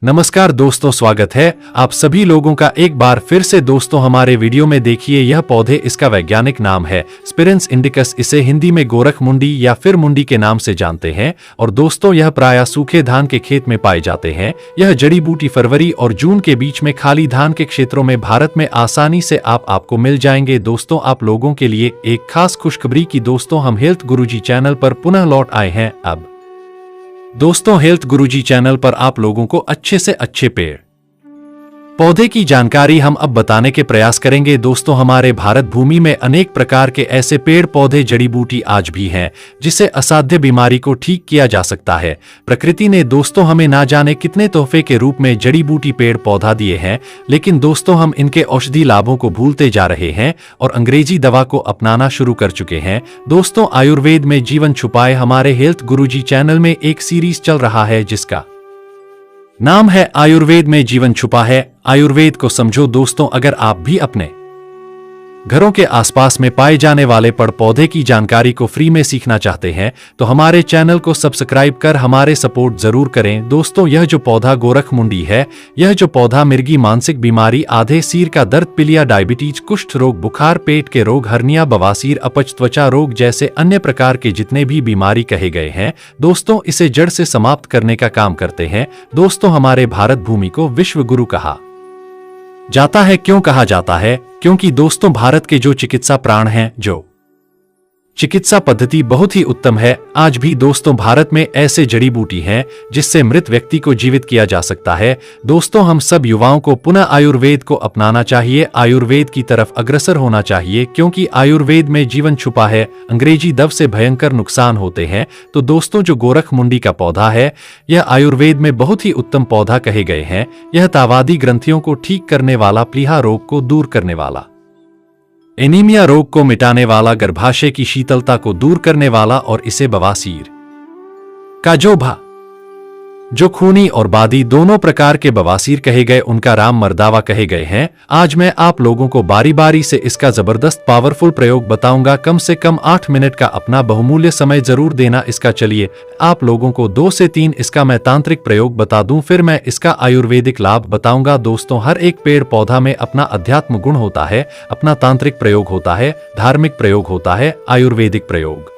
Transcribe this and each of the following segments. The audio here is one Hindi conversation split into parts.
नमस्कार दोस्तों, स्वागत है आप सभी लोगों का एक बार फिर से। दोस्तों हमारे वीडियो में देखिए यह पौधे, इसका वैज्ञानिक नाम है स्पिरेन्स इंडिकस। इसे हिंदी में गोरख मुंडी या फिर मुंडी के नाम से जानते हैं। और दोस्तों यह प्रायः सूखे धान के खेत में पाए जाते हैं। यह जड़ी बूटी फरवरी और जून के बीच में खाली धान के क्षेत्रों में भारत में आसानी से आपको मिल जाएंगे। दोस्तों आप लोगों के लिए एक खास खुशखबरी की दोस्तों, हम हेल्थ गुरुजी चैनल पर पुनः लौट आए हैं। अब दोस्तों हेल्थ गुरुजी चैनल पर आप लोगों को अच्छे से अच्छे पेड़ पौधे की जानकारी हम अब बताने के प्रयास करेंगे। दोस्तों हमारे भारत भूमि में अनेक प्रकार के ऐसे पेड़ पौधे जड़ी बूटी आज भी हैं जिससे असाध्य बीमारी को ठीक किया जा सकता है। प्रकृति ने दोस्तों हमें ना जाने कितने तोहफे के रूप में जड़ी बूटी पेड़ पौधा दिए हैं, लेकिन दोस्तों हम इनके औषधि लाभों को भूलते जा रहे हैं और अंग्रेजी दवा को अपनाना शुरू कर चुके हैं। दोस्तों आयुर्वेद में जीवन छुपाए हमारे हेल्थ गुरुजी चैनल में एक सीरीज चल रहा है जिसका नाम है आयुर्वेद में जीवन छुपा है। आयुर्वेद को समझो। दोस्तों अगर आप भी अपने घरों के आसपास में पाए जाने वाले पेड़ पौधे की जानकारी को फ्री में सीखना चाहते हैं तो हमारे चैनल को सब्सक्राइब कर हमारे सपोर्ट जरूर करें। दोस्तों यह जो पौधा गोरख मुंडी है, यह जो पौधा मिर्गी, मानसिक बीमारी, आधे सिर का दर्द, पीलिया, डायबिटीज, कुष्ठ रोग, बुखार, पेट के रोग, हर्निया, बवासीर, अपच, त्वचा रोग जैसे अन्य प्रकार के जितने भी बीमारी कहे गए हैं, दोस्तों इसे जड़ से समाप्त करने का काम करते हैं। दोस्तों हमारे भारत भूमि को विश्व गुरु कहा जाता है। क्यों कहा जाता है? क्योंकि दोस्तों भारत के जो चिकित्सा प्राण हैं, जो चिकित्सा पद्धति बहुत ही उत्तम है। आज भी दोस्तों भारत में ऐसे जड़ी बूटी हैं जिससे मृत व्यक्ति को जीवित किया जा सकता है। दोस्तों हम सब युवाओं को पुनः आयुर्वेद को अपनाना चाहिए, आयुर्वेद की तरफ अग्रसर होना चाहिए, क्योंकि आयुर्वेद में जीवन छुपा है। अंग्रेजी दवा से भयंकर नुकसान होते हैं। तो दोस्तों जो गोरख मुंडी का पौधा है, यह आयुर्वेद में बहुत ही उत्तम पौधा कहे गए हैं। यह तावादी ग्रंथियों को ठीक करने वाला, प्लीहा रोग को दूर करने वाला, एनीमिया रोग को मिटाने वाला, गर्भाशय की शीतलता को दूर करने वाला और इसे बवासीर का जो खूनी और बादी दोनों प्रकार के बवासीर कहे गए, उनका राम मर्दावा कहे गए हैं। आज मैं आप लोगों को बारी बारी से इसका जबरदस्त पावरफुल प्रयोग बताऊंगा। कम से कम 8 मिनट का अपना बहुमूल्य समय जरूर देना इसका। चलिए आप लोगों को 2 से 3 इसका मैं तांत्रिक प्रयोग बता दूं, फिर मैं इसका आयुर्वेदिक लाभ बताऊंगा। दोस्तों हर एक पेड़ पौधा में अपना अध्यात्म गुण होता है, अपना तांत्रिक प्रयोग होता है, धार्मिक प्रयोग होता है, आयुर्वेदिक प्रयोग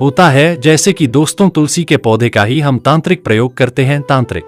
होता है। जैसे कि दोस्तों तुलसी के पौधे का ही हम तांत्रिक प्रयोग करते हैं। तांत्रिक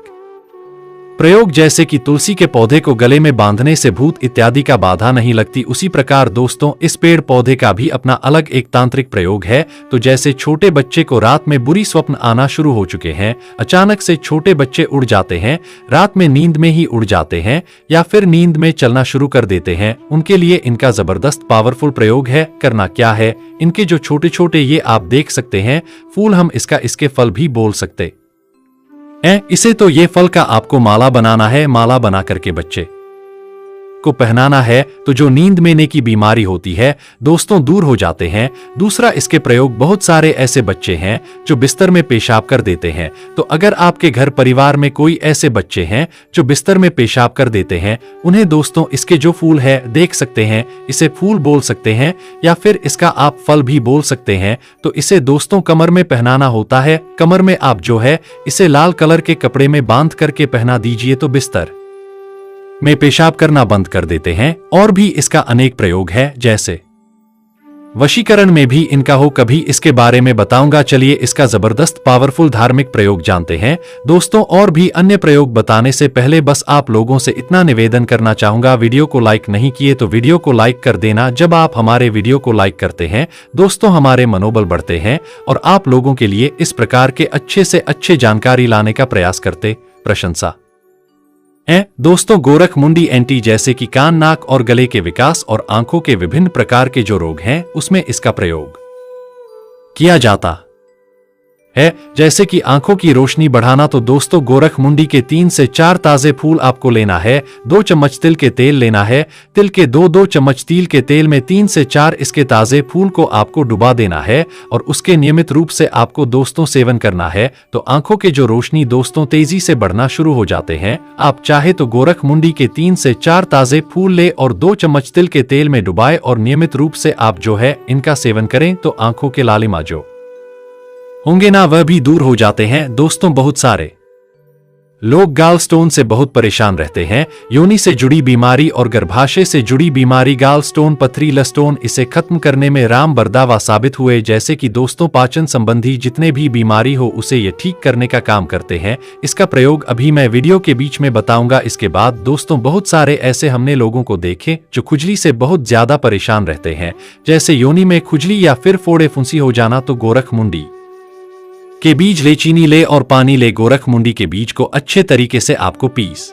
प्रयोग जैसे कि तुलसी के पौधे को गले में बांधने से भूत इत्यादि का बाधा नहीं लगती, उसी प्रकार दोस्तों इस पेड़ पौधे का भी अपना अलग एक तांत्रिक प्रयोग है। तो जैसे छोटे बच्चे को रात में बुरी स्वप्न आना शुरू हो चुके हैं, अचानक से छोटे बच्चे उड़ जाते हैं, रात में नींद में ही उड़ जाते हैं या फिर नींद में चलना शुरू कर देते हैं, उनके लिए इनका जबरदस्त पावरफुल प्रयोग है। करना क्या है, इनके जो छोटे छोटे ये आप देख सकते हैं फूल, हम इसके फल भी बोल सकते इसे। तो ये फल का आपको माला बनाना है, माला बना करके बच्चे को पहनाना है। तो जो नींद में की बीमारी होती है दोस्तों दूर हो जाते हैं। दूसरा इसके प्रयोग, बहुत सारे ऐसे बच्चे हैं जो बिस्तर में पेशाब कर देते हैं। तो अगर आपके घर परिवार में कोई ऐसे बच्चे हैं जो बिस्तर में पेशाब कर देते हैं, उन्हें दोस्तों इसके जो फूल है देख सकते हैं, इसे फूल बोल सकते हैं या फिर इसका आप फल भी बोल सकते हैं। तो इसे दोस्तों कमर में पहनाना होता है। कमर में आप जो है इसे लाल कलर के कपड़े में बांध करके पहना दीजिए, तो बिस्तर में पेशाब करना बंद कर देते हैं। और भी इसका अनेक प्रयोग है, जैसे वशीकरण में भी इनका हो, कभी इसके बारे में बताऊंगा। चलिए इसका जबरदस्त पावरफुल धार्मिक प्रयोग जानते हैं। दोस्तों और भी अन्य प्रयोग बताने से पहले बस आप लोगों से इतना निवेदन करना चाहूंगा, वीडियो को लाइक नहीं किए तो वीडियो को लाइक कर देना। जब आप हमारे वीडियो को लाइक करते हैं दोस्तों हमारे मनोबल बढ़ते हैं और आप लोगों के लिए इस प्रकार के अच्छे से अच्छे जानकारी लाने का प्रयास करते प्रशंसा दोस्तों गोरख मुंडी एंटी, जैसे कि कान, नाक और गले के विकास और आंखों के विभिन्न प्रकार के जो रोग हैं उसमें इसका प्रयोग किया जाता है। जैसे कि आंखों की रोशनी बढ़ाना, तो दोस्तों गोरख मुंडी के 3 से 4 ताजे फूल आपको लेना है। 2 चम्मच तिल के तेल लेना है। तिल के 2 चम्मच तिल के तेल में 3 से 4 इसके ताजे फूल को आपको डुबा देना है और उसके नियमित रूप से आपको दोस्तों सेवन करना है। तो आंखों के जो रोशनी दोस्तों तेजी से बढ़ना शुरू हो जाते हैं। आप चाहे तो गोरख मुंडी के 3 से 4 ताजे फूल ले और 2 चम्मच तिल के तेल में डुबाए और नियमित रूप से आप जो है इनका सेवन करें, तो आंखों के लालिमा जो होंगे ना वह भी दूर हो जाते हैं। दोस्तों बहुत सारे लोग गाल स्टोन से बहुत परेशान रहते हैं। योनि से जुड़ी बीमारी और गर्भाशय से जुड़ी बीमारी, गाल स्टोन, पथरीला स्टोन, इसे खत्म करने में राम बरदावा साबित हुए। जैसे कि दोस्तों पाचन संबंधी जितने भी बीमारी हो उसे ये ठीक करने का काम करते हैं। इसका प्रयोग अभी मैं वीडियो के बीच में बताऊंगा। इसके बाद दोस्तों बहुत सारे ऐसे हमने लोगों को देखे जो खुजली से बहुत ज्यादा परेशान रहते हैं, जैसे योनि में खुजली या फिर फोड़े फुंसी हो जाना। तो गोरखमुंडी के बीज ले, चीनी ले और पानी ले। गोरखमुंडी के बीज को अच्छे तरीके से आपको पीस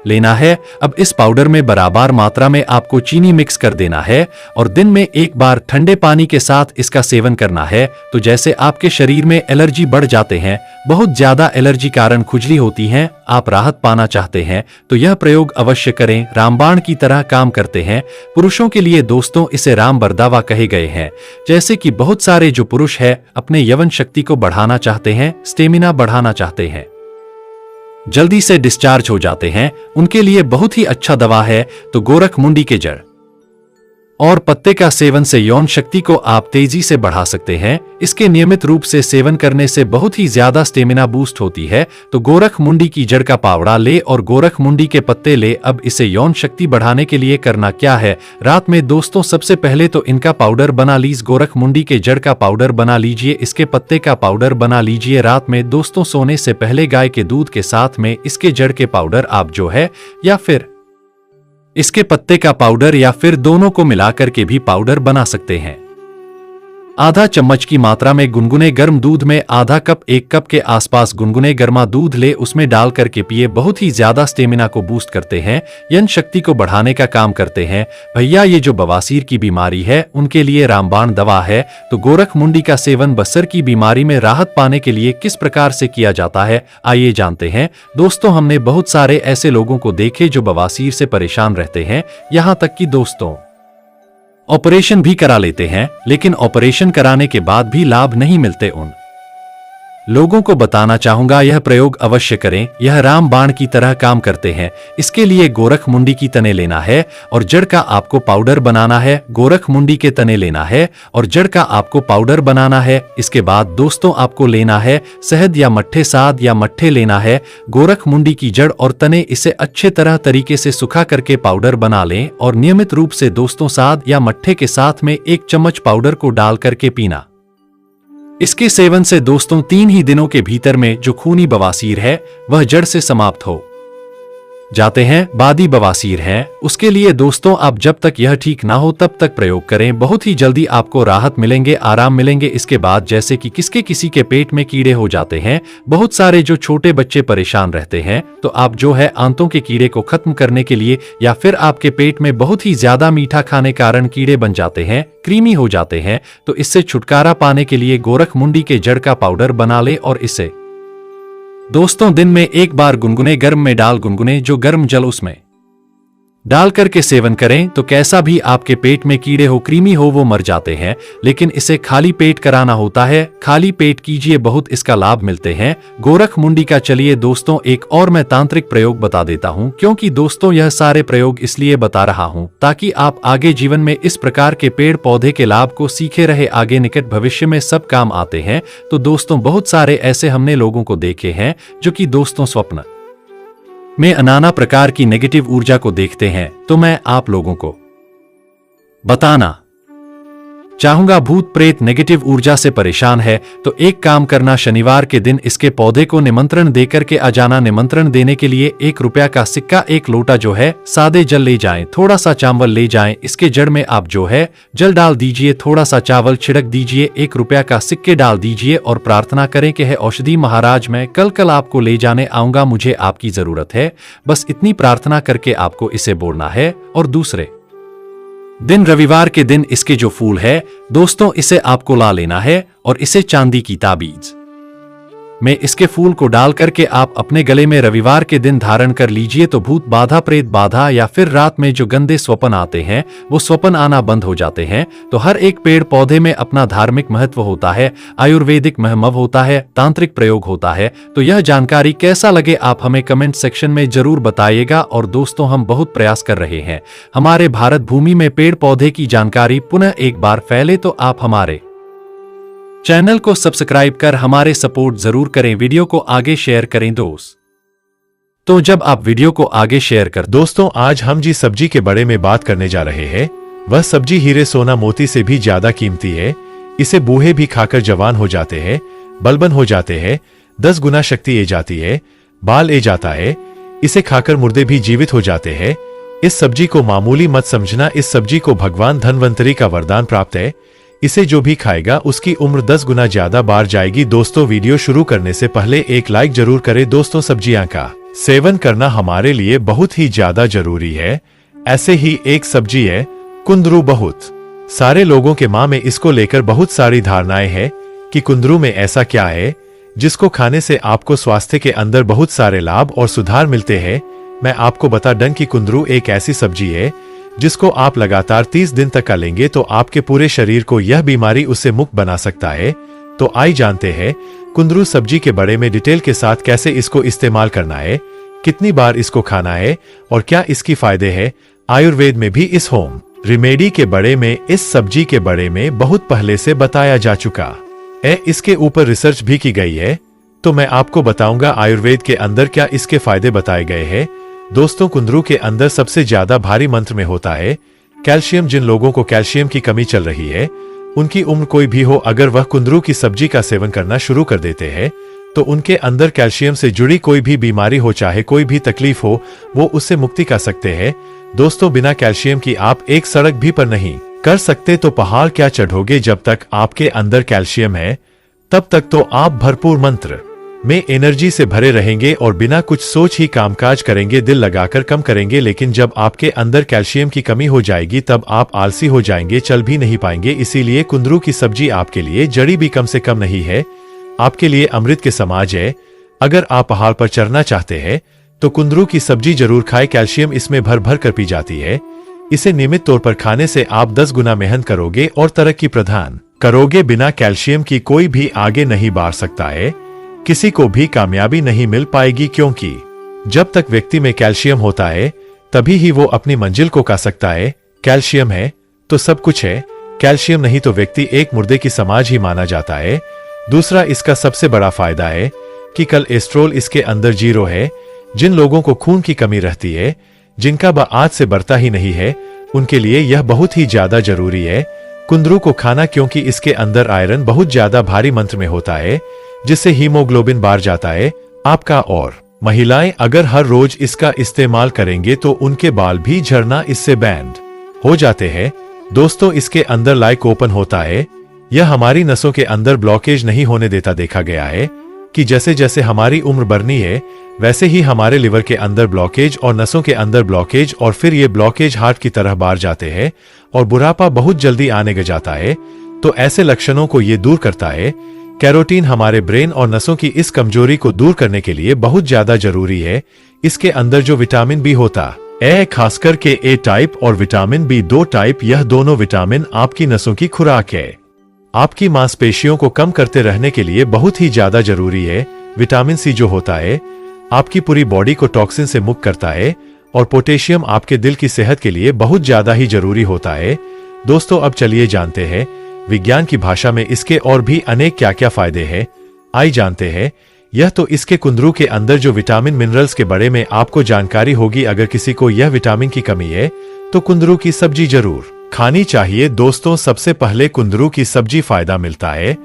लेना है। अब इस पाउडर में बराबर मात्रा में आपको चीनी मिक्स कर देना है और दिन में एक बार ठंडे पानी के साथ इसका सेवन करना है। तो जैसे आपके शरीर में एलर्जी बढ़ जाते हैं, बहुत ज्यादा एलर्जी कारण खुजली होती है, आप राहत पाना चाहते हैं तो यह प्रयोग अवश्य करें। रामबाण की तरह काम करते हैं। पुरुषों के लिए दोस्तों इसे राम बरदावा कहे गए हैं। जैसे कि बहुत सारे जो पुरुष है अपने यौवन शक्ति को बढ़ाना चाहते हैं, स्टेमिना बढ़ाना चाहते हैं, जल्दी से डिस्चार्ज हो जाते हैं, उनके लिए बहुत ही अच्छा दवा है। तो गोरखमुंडी के जड़ और पत्ते का सेवन से यौन शक्ति को आप तेजी से बढ़ा सकते हैं। इसके नियमित रूप से सेवन करने से बहुत ही ज्यादा स्टेमिना बूस्ट होती है। तो गोरखमुंडी की जड़ का पावड़ा ले और गोरखमुंडी के पत्ते ले। अब इसे यौन शक्ति बढ़ाने के लिए करना क्या है, रात में दोस्तों सबसे पहले तो इनका पाउडर बना लीजिए। गोरखमुंडी के जड़ का पाउडर बना लीजिए, इसके पत्ते का पाउडर बना लीजिए। रात में दोस्तों सोने से पहले गाय के दूध के साथ में इसके जड़ के पाउडर आप जो है या फिर इसके पत्ते का पाउडर या फिर दोनों को मिलाकर के भी पाउडर बना सकते हैं। आधा चम्मच की मात्रा में गुनगुने गर्म दूध में आधा कप, 1 कप के आसपास गुनगुने गर्मा दूध ले, उसमें डाल करके पिए। बहुत ही ज्यादा स्टेमिना को बूस्ट करते हैं, यौन शक्ति को बढ़ाने का काम करते हैं। भैया ये जो बवासीर की बीमारी है उनके लिए रामबाण दवा है। तो गोरखमुंडी का सेवन बसर की बीमारी में राहत पाने के लिए किस प्रकार से किया जाता है आइए जानते हैं। दोस्तों हमने बहुत सारे ऐसे लोगों को देखे जो बवासीर से परेशान रहते हैं, यहां तक कि दोस्तों ऑपरेशन भी करा लेते हैं, लेकिन ऑपरेशन कराने के बाद भी लाभ नहीं मिलते। उन लोगों को बताना चाहूंगा यह प्रयोग अवश्य करें, यह रामबाण की तरह काम करते हैं। इसके लिए गोरखमुंडी की तने लेना है और जड़ का आपको पाउडर बनाना है। गोरखमुंडी के तने लेना है और जड़ का आपको पाउडर बनाना है। इसके बाद दोस्तों आपको लेना है शहद या मट्ठे, साद या मट्ठे लेना है। गोरखमुंडी की जड़ और तने, इसे अच्छे तरह तरीके से सुखा करके पाउडर बना लें और नियमित रूप से दोस्तों साद या मट्ठे के साथ में 1 चम्मच पाउडर को डाल करके पीना। इसके सेवन से दोस्तों 3 ही दिनों के भीतर में जो खूनी बवासीर है वह जड़ से समाप्त हो जाते हैं। बादी बवासीर है उसके लिए दोस्तों आप जब तक यह ठीक ना हो तब तक प्रयोग करें, बहुत ही जल्दी आपको राहत मिलेंगे, आराम मिलेंगे। इसके बाद जैसे कि किसी के पेट में कीड़े हो जाते हैं, बहुत सारे जो छोटे बच्चे परेशान रहते हैं, तो आप जो है आंतों के कीड़े को खत्म करने के लिए या फिर आपके पेट में बहुत ही ज्यादा मीठा खाने कारण कीड़े बन जाते हैं, क्रीमी हो जाते हैं, तो इससे छुटकारा पाने के लिए गोरखमुंडी के जड़ का पाउडर बना ले और इसे दोस्तों दिन में 1 बार गुनगुने गर्म में डाल, गुनगुने जो गर्म जल उसमें डाल करके सेवन करें। तो कैसा भी आपके पेट में कीड़े हो, क्रीमी हो, वो मर जाते हैं। लेकिन इसे खाली पेट कराना होता है, खाली पेट कीजिए, बहुत इसका लाभ मिलते हैं गोरखमुंडी का। चलिए दोस्तों एक और मैं तांत्रिक प्रयोग बता देता हूं, क्योंकि दोस्तों यह सारे प्रयोग इसलिए बता रहा हूं ताकि आप आगे जीवन में इस प्रकार के पेड़ पौधे के लाभ को सीखे रहे, आगे निकट भविष्य में सब काम आते हैं। तो दोस्तों बहुत सारे ऐसे हमने लोगों को देखे हैं जो कि दोस्तों स्वप्न में नाना प्रकार की नेगेटिव ऊर्जा को देखते हैं। तो मैं आप लोगों को बताना चाहूंगा, भूत प्रेत नेगेटिव ऊर्जा से परेशान है तो एक काम करना, शनिवार के दिन इसके पौधे को निमंत्रण देकर के आ जाना। निमंत्रण देने के लिए 1 रुपया का सिक्का, 1 लोटा जो है सादे जल ले जाएं, थोड़ा सा चावल ले जाएं, इसके जड़ में आप जो है जल डाल दीजिए, थोड़ा सा चावल छिड़क दीजिए, 1 रुपया का सिक्के डाल दीजिए और प्रार्थना करें कि है औषधि महाराज मैं कल आपको ले जाने आऊंगा, मुझे आपकी जरूरत है। बस इतनी प्रार्थना करके आपको इसे बोलना है। और दूसरे दिन रविवार के दिन इसके जो फूल है दोस्तों इसे आपको ला लेना है और इसे चांदी की ताबीज में इसके फूल को डाल करके आप अपने गले में रविवार के दिन धारण कर लीजिए। तो भूत बाधा, प्रेत बाधा या फिर रात में जो गंदे स्वप्न आते हैं वो स्वप्न आना बंद हो जाते हैं। तो हर एक पेड़ पौधे में अपना धार्मिक महत्व होता है, आयुर्वेदिक महत्व होता है, तांत्रिक प्रयोग होता है। तो यह जानकारी कैसा लगे आप हमें कमेंट सेक्शन में जरूर बताइएगा। और दोस्तों हम बहुत प्रयास कर रहे हैं हमारे भारत भूमि में पेड़ पौधे की जानकारी पुनः एक बार फैले। तो आप हमारे चैनल को सब्सक्राइब कर हमारे सपोर्ट जरूर करें, वीडियो को आगे शेयर करें दोस्त। तो जब आप वीडियो को आगे शेयर कर। दोस्तों, आज हम जिस सब्जी के बारे में बात करने जा रहे हैं वह सब्जी हीरे सोना मोती से भी ज्यादा कीमती है। इसे बूढ़े भी खाकर जवान हो जाते हैं, बलबन हो जाते हैं, 10 गुना शक्ति ए जाती है, बाल ए जाता है। इसे खाकर मुर्दे भी जीवित हो जाते हैं। इस सब्जी को मामूली मत समझना, इस सब्जी को भगवान धनवंतरी का वरदान प्राप्त है। इसे जो भी खाएगा उसकी उम्र 10 गुना ज्यादा बार जाएगी। दोस्तों, वीडियो शुरू करने से पहले एक लाइक जरूर करें। दोस्तों, सब्जियां का सेवन करना हमारे लिए बहुत ही ज्यादा जरूरी है। ऐसे ही एक सब्जी है कुंदरू। बहुत सारे लोगों के मां में इसको लेकर बहुत सारी धारणाएं हैं कि कुंदरू में ऐसा क्या है जिसको खाने से आपको स्वास्थ्य के अंदर बहुत सारे लाभ और सुधार मिलते हैं। मैं आपको बता दूं कि कुंदरू एक ऐसी सब्जी है जिसको आप लगातार 30 दिन तक लेंगे तो आपके पूरे शरीर को यह बीमारी उससे मुक्त बना सकता है। तो आइए जानते हैं कुंदरू सब्जी के बारे में डिटेल के साथ, कैसे इसको इस्तेमाल करना है, कितनी बार इसको खाना है और क्या इसकी फायदे हैं। आयुर्वेद में भी इस होम रेमेडी के बारे में, इस सब्जी के बारे में बहुत पहले से बताया जा चुका है। इसके ऊपर रिसर्च भी की गई है। तो मैं आपको बताऊंगा आयुर्वेद के अंदर क्या इसके फायदे बताए गए हैं। दोस्तों, कुंदरू के अंदर सबसे ज्यादा भारी मंत्र में होता है कैल्शियम। जिन लोगों को कैल्शियम की कमी चल रही है, उनकी उम्र कोई भी हो, अगर वह कुंदरू की सब्जी का सेवन करना शुरू कर देते हैं तो उनके अंदर कैल्शियम से जुड़ी कोई भी बीमारी हो, चाहे कोई भी तकलीफ हो, वो उससे मुक्ति कर सकते हैं। दोस्तों, बिना कैल्शियम की आप एक सड़क भी पर नहीं कर सकते तो पहाड़ क्या चढ़ोगे। जब तक आपके अंदर कैल्शियम है तब तक तो आप भरपूर मंत्र में एनर्जी से भरे रहेंगे और बिना कुछ सोच ही कामकाज करेंगे, दिल लगाकर कम करेंगे। लेकिन जब आपके अंदर कैल्शियम की कमी हो जाएगी तब आप आलसी हो जाएंगे, चल भी नहीं पाएंगे। इसीलिए कुंदरू की सब्जी आपके लिए जड़ी भी कम से कम नहीं है, आपके लिए अमृत के समाज है। अगर आप पहाड़ पर चढ़ना चाहते हैं तो कुंदरू की सब्जी जरूर खाएं। कैल्शियम इसमें भर भर कर पी जाती है। इसे नियमित तौर पर खाने से आप 10 गुना मेहनत करोगे और तरक्की प्रदान करोगे। बिना कैल्शियम की कोई भी आगे नहीं बढ़ सकता है, किसी को भी कामयाबी नहीं मिल पाएगी, क्योंकि जब तक व्यक्ति में कैल्शियम होता है तभी ही वो अपनी मंजिल को पा सकता है। कैल्शियम है तो सब कुछ है, कैल्शियम नहीं तो व्यक्ति एक मुर्दे की समाज ही माना जाता है। दूसरा, इसका सबसे बड़ा फायदा है कि कोलेस्ट्रॉल इसके अंदर 0 है। जिन लोगों को खून की कमी रहती है, जिनका आज से बढ़ता ही नहीं है, उनके लिए यह बहुत ही ज्यादा जरूरी है कुंदरू को खाना, क्योंकि इसके अंदर आयरन बहुत ज्यादा भारी मात्रा में होता है जिससे हीमोग्लोबिन बढ़ जाता है आपका। और महिलाएं अगर हर रोज इसका इस्तेमाल करेंगे तो उनके बाल भी झड़ना इससे बैंड हो जाते हैं। दोस्तों, इसके अंदर लाइक ओपन होता है, यह हमारी नसों के अंदर ब्लॉकेज नहीं होने देता। देखा गया है कि जैसे जैसे हमारी उम्र बढ़नी है वैसे ही हमारे लिवर के अंदर ब्लॉकेज और नसों के अंदर ब्लॉकेज, और फिर ये ब्लॉकेज हार्ट की तरह बाहर जाते हैं और बुढ़ापा बहुत जल्दी आने लग जाता है। तो ऐसे लक्षणों को ये दूर करता है। कैरोटीन हमारे ब्रेन और नसों की इस कमजोरी को दूर करने के लिए बहुत ज्यादा जरूरी है। इसके अंदर जो विटामिन बी होता है, खासकर के ए टाइप और विटामिन बी2 टाइप, यह दोनों विटामिन आपकी नसों की खुराक है, आपकी मांसपेशियों को कम करते रहने के लिए बहुत ही ज्यादा जरूरी है। विटामिन सी जो होता है आपकी पूरी बॉडी को टॉक्सिन से मुक्त करता है, और पोटेशियम आपके दिल की सेहत के लिए बहुत ज्यादा ही जरूरी होता है। दोस्तों, अब चलिए जानते हैं विज्ञान की भाषा में इसके और भी अनेक क्या क्या फायदे हैं। आइए जानते हैं। यह तो इसके कुंदरू के अंदर जो विटामिन मिनरल्स के बारे में आपको जानकारी होगी। अगर किसी को यह विटामिन की कमी है तो कुंदरू की सब्जी जरूर खानी चाहिए। दोस्तों, सबसे पहले कुंदरू की सब्जी फायदा मिलता है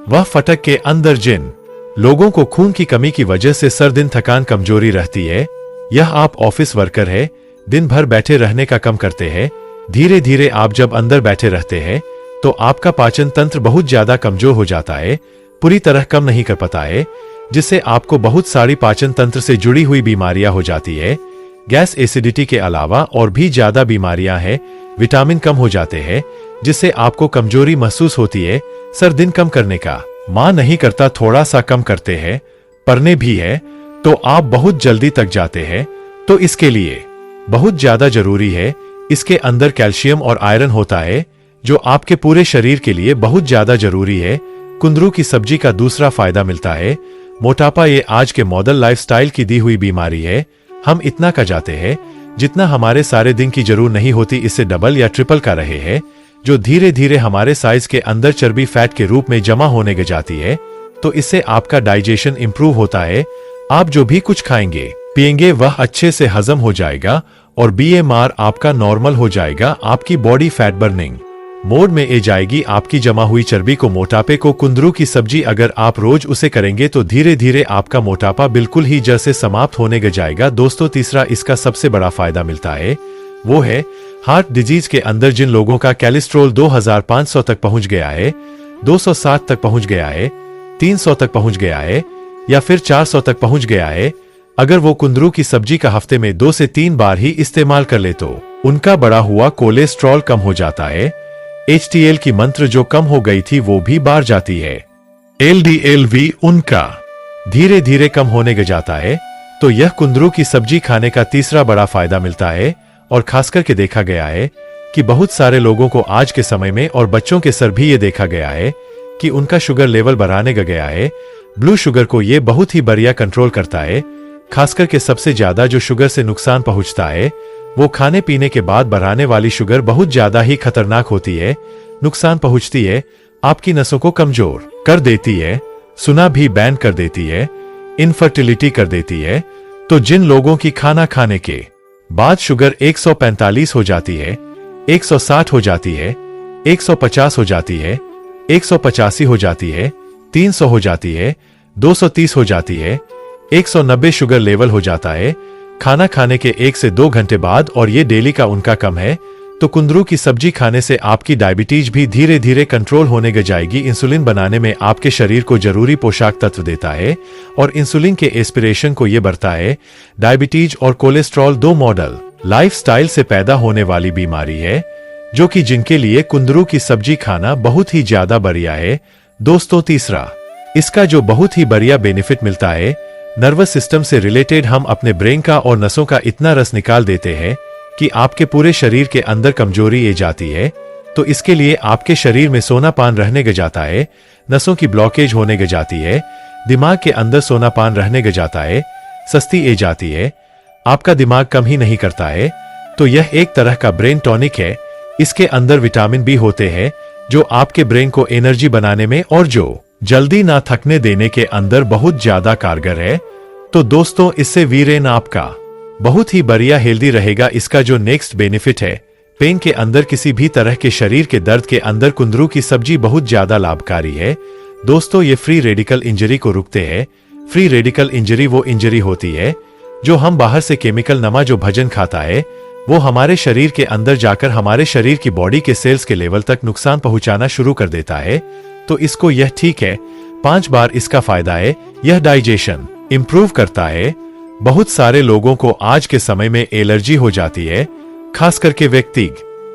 वह फटक के अंदर। जिन लोगों को खून की कमी की वजह से सर दिन थकान कमजोरी रहती है, यह आप ऑफिस वर्कर है, दिन भर बैठे रहने का कम करते हैं, धीरे धीरे आप जब अंदर बैठे रहते हैं तो आपका पाचन तंत्र बहुत ज्यादा कमजोर हो जाता है, पूरी तरह कम नहीं कर पाता है, जिससे आपको बहुत सारी पाचन तंत्र से जुड़ी हुई बीमारियां हो जाती है। गैस, एसिडिटी के अलावा और भी ज्यादा बीमारियां हैं। विटामिन कम हो जाते हैं जिससे आपको कमजोरी महसूस होती है। सर दिन कम करने का मां नहीं करता, थोड़ा सा कम करते हैं, पढ़ने भी है तो आप बहुत जल्दी तक जाते हैं। तो इसके लिए बहुत ज्यादा जरूरी है। इसके अंदर कैल्शियम और आयरन होता है जो आपके पूरे शरीर के लिए बहुत ज्यादा जरूरी है। कुंदरू की सब्जी का दूसरा फायदा मिलता है मोटापा। ये आज के मॉडल लाइफस्टाइल की दी हुई बीमारी है। हम इतना का जाते हैं जितना हमारे सारे दिन की जरूर नहीं होती, इससे डबल या ट्रिपल का रहे हैं, जो धीरे धीरे हमारे साइज के अंदर चर्बी फैट के रूप में जमा होने लग जाती है। तो इससे आपका डाइजेशन इंप्रूव होता है। आप जो भी कुछ खाएंगे पिएंगे वह अच्छे से हजम हो जाएगा और BMR आपका नॉर्मल हो जाएगा। आपकी बॉडी फैट बर्निंग मोड में ए जाएगी। आपकी जमा हुई चर्बी को, मोटापे को, कुंदरू की सब्जी अगर आप रोज उसे करेंगे तो धीरे धीरे आपका मोटापा बिल्कुल ही जड़ से समाप्त होने लग जाएगा। दोस्तों, तीसरा इसका सबसे बड़ा फायदा मिलता है वो है हार्ट डिजीज के अंदर जिन लोगों का कोलेस्ट्रॉल 2500 तक पहुंच गया है, 260 तक पहुंच गया है, 300 तक पहुंच गया है या फिर 400 तक पहुंच गया है, अगर वो कुंदरू की सब्जी का हफ्ते में 2 से 3 बार ही इस्तेमाल कर ले तो उनका बढ़ा हुआ कोलेस्ट्रॉल कम हो जाता है। HDL की मंत्र जो कम हो गई थी वो भी बाढ़ जाती है। LDL भी उनका धीरे धीरे कम होने लग जाता है। तो यह कुंदरू की सब्जी खाने का तीसरा बड़ा फायदा मिलता है। और खास करके देखा गया है कि बहुत सारे लोगों को आज के समय में और बच्चों के सर भी ये देखा गया है कि उनका शुगर लेवल बढ़ाने लग गया है। ब्लू शुगर को ये बहुत ही बढ़िया कंट्रोल करता है। खास करके सबसे ज्यादा जो शुगर से नुकसान पहुंचता है वो खाने पीने के बाद बढ़ाने वाली शुगर बहुत ज्यादा ही खतरनाक होती है, नुकसान पहुंचती है, आपकी नसों को कमजोर कर देती है, सुना भी बैन कर देती है, इनफर्टिलिटी कर देती है। तो जिन लोगों की खाना खाने के बाद शुगर 145 हो जाती है, 160 हो जाती है, 150 हो जाती है, 185 हो जाती है, 300 हो जाती है, 230 हो जाती है, 190 शुगर लेवल हो जाता है खाना खाने के 1 से 2 घंटे बाद, और ये डेली का उनका कम है, तो कुंदरू की सब्जी खाने से आपकी डायबिटीज भी धीरे धीरे कंट्रोल होने लग जाएगी। इंसुलिन बनाने में आपके शरीर को जरूरी पोषक तत्व देता है और इंसुलिन के एस्पिरेशन को ये बढ़ता है। डायबिटीज और कोलेस्ट्रॉल 2 मॉडल लाइफस्टाइल से पैदा होने वाली बीमारी है जो कि जिनके लिए कुंदरू की सब्जी खाना बहुत ही ज्यादा बढ़िया है। दोस्तों, तीसरा इसका जो बहुत ही बढ़िया बेनिफिट मिलता है, नर्वस सिस्टम से रिलेटेड हम अपने ब्रेन का और नसों का इतना रस निकाल देते हैं कि आपके पूरे शरीर के अंदर कमजोरी आ जाती है। तो इसके लिए आपके शरीर में सोनापान रहने लग जाता है, नसों की ब्लॉकेज होने लग जाती है, दिमाग के अंदर सोनापान रहने लग जाता है, सस्ती आ जाती है, आपका दिमाग कम ही नहीं करता है। तो यह एक तरह का ब्रेन टॉनिक है। इसके अंदर विटामिन बी होते हैं जो आपके ब्रेन को एनर्जी बनाने में और जो जल्दी ना थकने देने के अंदर बहुत ज्यादा कारगर है। तो दोस्तों, इससे वीरेन आपका बहुत ही बढ़िया हेल्दी रहेगा। इसका जो नेक्स्ट बेनिफिट है, पेन के अंदर किसी भी तरह के शरीर के दर्द के अंदर कुंदरू की सब्जी बहुत ज्यादा लाभकारी है। दोस्तों, ये फ्री रेडिकल इंजरी को रुकते हैं। फ्री रेडिकल इंजरी वो इंजरी होती है जो हम बाहर से केमिकल नमा जो भोजन खाता है वो हमारे शरीर के अंदर जाकर हमारे शरीर की बॉडी के सेल्स के लेवल तक नुकसान पहुंचाना शुरू कर देता है। तो इसको यह ठीक है 5 बार इसका फायदा है। यह डाइजेशन इंप्रूव करता है। बहुत सारे लोगों को आज के समय में एलर्जी हो जाती है, खास करके व्यक्ति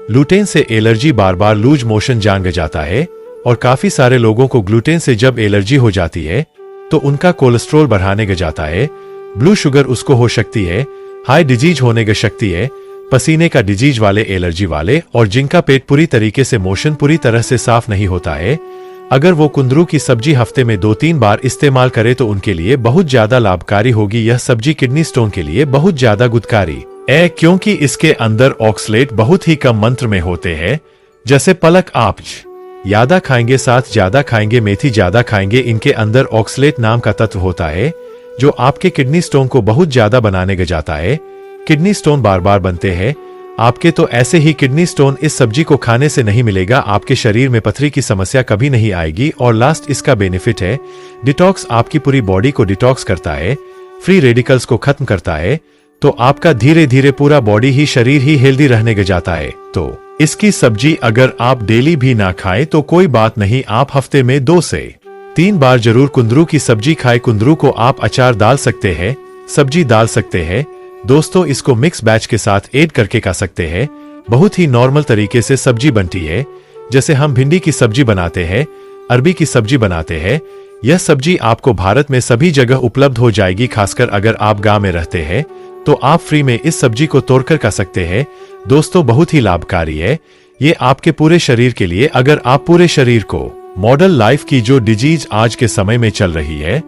ग्लूटेन से एलर्जी, बार बार लूज मोशन जान जाता है। और काफी सारे लोगों को ग्लूटेन से जब एलर्जी हो जाती है तो उनका कोलेस्ट्रॉल बढ़ाने लग जाता है, ब्लू शुगर उसको हो सकती है, हाई डिजीज होने की शक्ति है, पसीने का डिजीज वाले, एलर्जी वाले, और जिनका पेट पूरी तरीके से मोशन पूरी तरह से साफ नहीं होता है, अगर वो कुंदरू की सब्जी हफ्ते में 2-3 बार इस्तेमाल करे तो उनके लिए बहुत ज्यादा लाभकारी होगी। यह सब्जी किडनी स्टोन के लिए बहुत ज्यादा गुणकारी है क्योंकि इसके अंदर ऑक्सलेट बहुत ही कम मात्रा में होते हैं। जैसे पलक आप ज्यादा खाएंगे, साथ ज्यादा खाएंगे, मेथी ज्यादा खाएंगे, इनके अंदर ऑक्सलेट नाम का तत्व होता है जो आपके किडनी स्टोन को बहुत ज्यादा बनाने लग जाता है। किडनी स्टोन बार बार बनते हैं आपके, तो ऐसे ही किडनी स्टोन इस सब्जी को खाने से नहीं मिलेगा। आपके शरीर में पथरी की समस्या कभी नहीं आएगी। और लास्ट इसका बेनिफिट है डिटॉक्स, आपकी पूरी बॉडी को डिटॉक्स करता है, फ्री रेडिकल्स को खत्म करता है। तो आपका धीरे धीरे पूरा बॉडी ही, शरीर ही हेल्दी रहने लग जाता है। तो इसकी सब्जी अगर आप डेली भी ना खाएं तो कोई बात नहीं, आप हफ्ते में 2 से 3 बार जरूर कुंदरू की सब्जी खाएं। कुंदरू को आप अचार डाल सकते हैं, सब्जी डाल सकते हैं। दोस्तों, इसको मिक्स बैच के साथ ऐड करके खा सकते हैं। बहुत ही नॉर्मल तरीके से सब्जी बनती है, जैसे हम भिंडी की सब्जी बनाते हैं, अरबी की सब्जी बनाते हैं। यह सब्जी आपको भारत में सभी जगह उपलब्ध हो जाएगी। खासकर अगर आप गांव में रहते हैं तो आप फ्री में इस सब्जी को तोड़कर खा सकते हैं। दोस्तों, बहुत ही लाभकारी है ये आपके पूरे शरीर के लिए। अगर आप पूरे शरीर को मॉडल लाइफ की जो डिजीज आज के समय में चल रही है,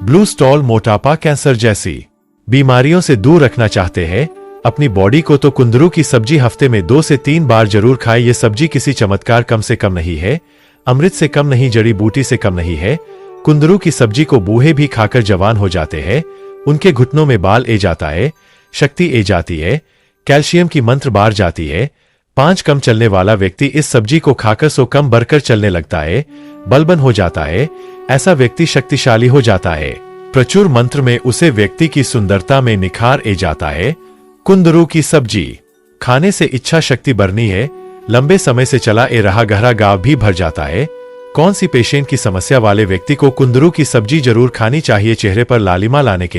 ब्लू स्टॉल, मोटापा, कैंसर जैसी बीमारियों से दूर रखना चाहते हैं अपनी बॉडी को, तो कुंदरू की सब्जी हफ्ते में 2 से 3 बार जरूर खाएं। ये सब्जी किसी चमत्कार कम से कम नहीं है, अमृत से कम नहीं, जड़ी बूटी से कम नहीं है। कुंदरू की सब्जी को बूढ़े भी खाकर जवान हो जाते हैं। उनके घुटनों में बाल ए जाता है, शक्ति ए जाती है, कैल्शियम की मंत्र बार जाती है। 5 कम चलने वाला व्यक्ति इस सब्जी को खाकर 100 कम बढ़कर चलने लगता है, बलबन हो जाता है। ऐसा व्यक्ति शक्तिशाली हो जाता है। प्रचुर मंत्र में उसे व्यक्ति की सुंदरता में निखार ए जाता है। कुंदरू की सब्जी खाने से इच्छा शक्ति बढ़नी है। लंबे समय से चला ए रहा गहरा गाव भी भर जाता है। कौन सी पेशेंट की समस्या वाले व्यक्ति को कुंदरू की सब्जी जरूर खानी चाहिए चेहरे पर लालिमा लाने के लिए?